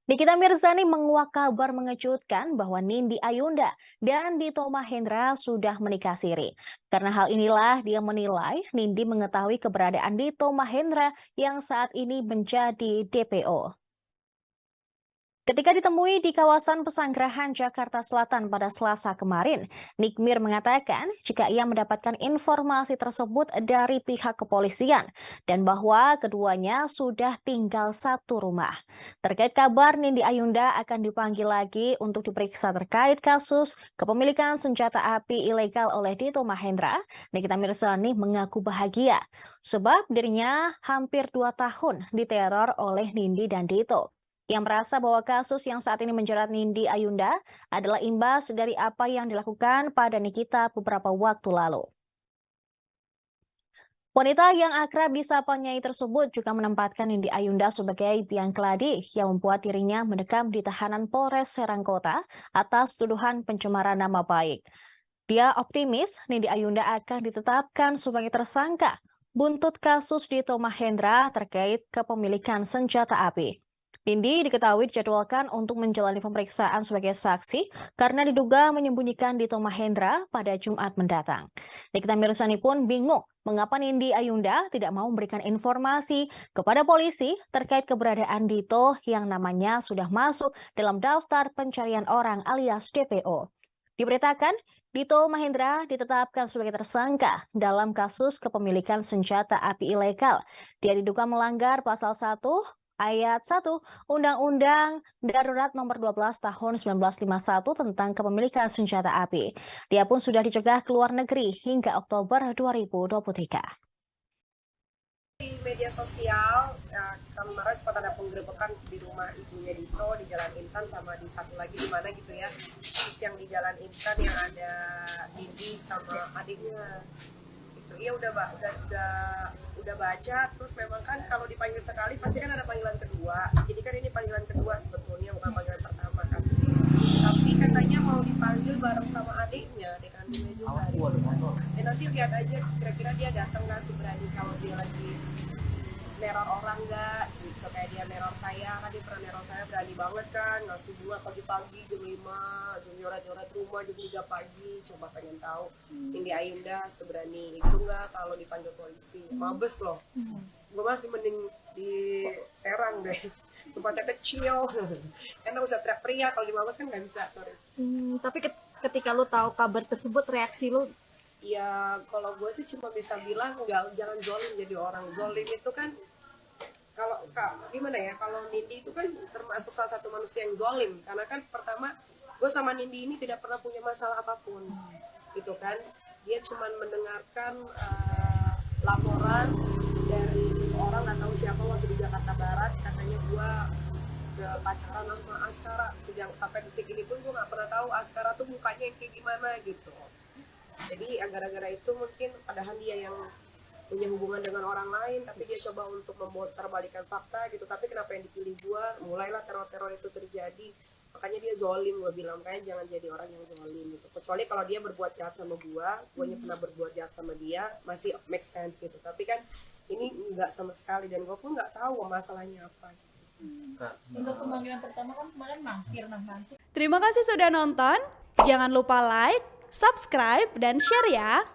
Nikita Mirzani menguak kabar mengejutkan bahwa Nindi Ayunda dan Dito Mahendra sudah menikah siri. Karena hal inilah dia menilai Nindi mengetahui keberadaan Dito Mahendra yang saat ini menjadi DPO. Ketika ditemui di kawasan Pesanggerahan Jakarta Selatan pada Selasa kemarin, Nikmir mengatakan jika ia mendapatkan informasi tersebut dari pihak kepolisian dan bahwa keduanya sudah tinggal satu rumah. Terkait kabar Nindi Ayunda akan dipanggil lagi untuk diperiksa terkait kasus kepemilikan senjata api ilegal oleh Dito Mahendra, Nikita Mirzani mengaku bahagia sebab dirinya hampir 2 tahun diteror oleh Nindi dan Dito. Ia merasa bahwa kasus yang saat ini menjerat Nindi Ayunda adalah imbas dari apa yang dilakukan pada Nikita beberapa waktu lalu. Wanita yang akrab disapa Nyai tersebut juga menempatkan Nindi Ayunda sebagai biang keladi yang membuat dirinya mendekam di tahanan Polres Serang Kota atas tuduhan pencemaran nama baik. Dia optimis Nindi Ayunda akan ditetapkan sebagai tersangka buntut kasus Dito Mahendra terkait kepemilikan senjata api. Nindi diketahui dijadwalkan untuk menjalani pemeriksaan sebagai saksi karena diduga menyembunyikan Dito Mahendra pada Jumat mendatang. Nikita Mirzani pun bingung mengapa Nindi Ayunda tidak mau memberikan informasi kepada polisi terkait keberadaan Dito yang namanya sudah masuk dalam daftar pencarian orang alias DPO. Diberitakan, Dito Mahendra ditetapkan sebagai tersangka dalam kasus kepemilikan senjata api ilegal. Dia diduga melanggar pasal 1 Ayat 1 Undang-Undang Darurat Nomor 12 Tahun 1951 tentang kepemilikan senjata api. Dia pun sudah dicegah ke luar negeri hingga Oktober 2023. Di media sosial, kemarin sempat ada penggerebekan di rumah ibunya Dito di Jalan Intan sama di satu lagi di mana gitu ya. Terus yang di Jalan Intan yang ada Didi sama adiknya. Itu iya udah baca. Terus memang kan kalau dipanggil sekali pasti kan ada panggilan kedua. Jadi kan ini panggilan kedua sebetulnya bukan panggilan pertama kan. Tapi katanya mau dipanggil bareng sama adiknya, adik kandungnya juga. Dan nanti lihat aja kira-kira dia datang nggak seberani kalau dia lagi neror orang nggak gitu, kayak dia neror saya kan, dia pernah neror saya berani banget kan, ngasih bunga pagi-pagi jam 5, jam nyoret-nyoret rumah jam 3 pagi. Coba pengen tahu Nindi Ayunda seberani itu nggak kalau dipanggil polisi. Mabes loh, gue masih mending di Serang deh, tempatnya kecil karena usah teriak-teriak, kalau di Mabes kan nggak bisa, sorry. Tapi ketika lu tahu kabar tersebut, reaksi lu? Ya kalau gue sih cuma bisa bilang jangan zolim jadi orang. Zolim itu kan kalau gimana ya, kalau Nindi itu kan termasuk salah satu manusia yang zolim, karena kan pertama gue sama Nindi ini tidak pernah punya masalah apapun gitu kan. Dia cuma mendengarkan laporan dari seseorang, nggak tahu siapa, waktu di Jakarta Barat, katanya gue pacaran sama Askara. Sejak sampai detik ini pun gue nggak pernah tahu Askara tuh mukanya yang kayak gimana gitu. Jadi gara-gara itu mungkin padahal dia yang punya hubungan dengan orang lain, tapi dia coba untuk memutarbalikan fakta gitu. Tapi kenapa yang dipilih gue? Mulailah teror-teror itu terjadi. Makanya dia zolim, gue bilang, makanya jangan jadi orang yang zolim gitu. Kecuali kalau dia berbuat jahat sama gue pernah berbuat jahat sama dia, masih make sense gitu. Tapi kan ini enggak sama sekali, dan gue pun nggak tahu masalahnya apa. Untuk pemanggilan pertama kan kemarin mangkir nanti. Terima kasih sudah nonton. Jangan lupa like, subscribe, dan share ya.